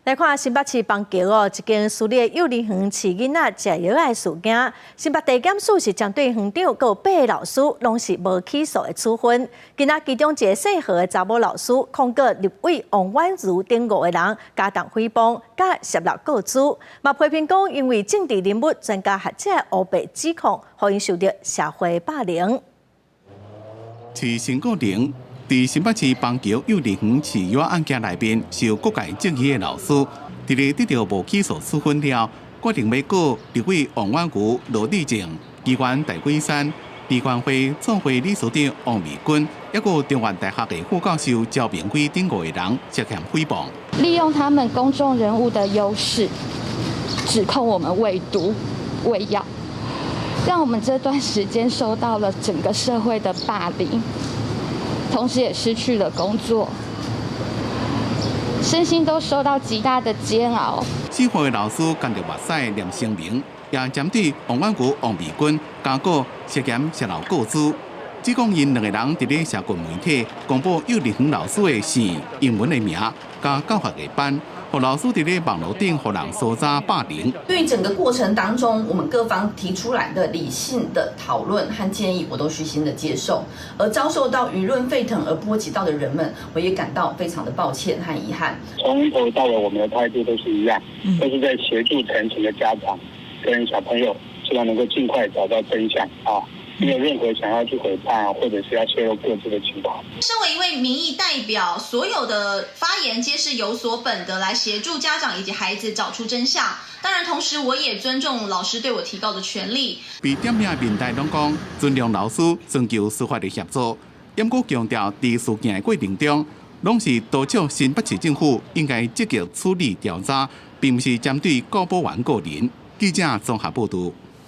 来看新北市邦桥哦，一间私立幼儿园饲囡仔食药的事件。新北地检署是针对园长和8个老师，拢是无起诉的处分。今仔其中一个细号的查某老师控告立委王婉如等5个人加重诽谤，甲涉入告资。嘛批评讲，因为政治人物专家学者污蔑指控，互因受到社会霸凌。是陈国玲。在新北市邦桥幼儿园饲药案件内面，受各界质疑的老师，伫咧得到无起诉处分了，决定要告立委王婉如、罗丽静、议员戴桂山、立管会创会理事长王美君，还有中原大学的副教授焦明辉等5个人涉嫌诽谤，利用他们公众人物的优势，指控我们喂毒、喂药，让我们这段时间受到了整个社会的霸凌。同时也失去了工作，身心都受到极大的煎熬。4号的老师干着目屎念声明，也针对王婉如、王美君加告涉嫌泄露告资，只讲因2个人伫咧社群媒体公布幼儿园老师的姓、英文的名、加教学的班，互老师伫咧网络顶互人搜查霸凌。对于整个过程当中，我们各方提出来的理性的讨论和建议，我都虚心的接受。而遭受到舆论沸腾而波及到的人们，我也感到非常的抱歉和遗憾。从头到尾，我们的态度都是一样，都是在协助成群的家长跟小朋友，希望能够尽快找到真相啊。没有任何想要去诽谤或者是要泄露各自的情况。身为一位民意代表，所有的发言皆是有所本的，来协助家长以及孩子找出真相。当然，同时我也尊重老师对我提告的权利。被点名的民代拢讲尊重老师寻求司法的协助，不过强调在事件的过程中，拢是督促新北市政府应该积极处理调查，并不是针对告保员个人。记者综合报道。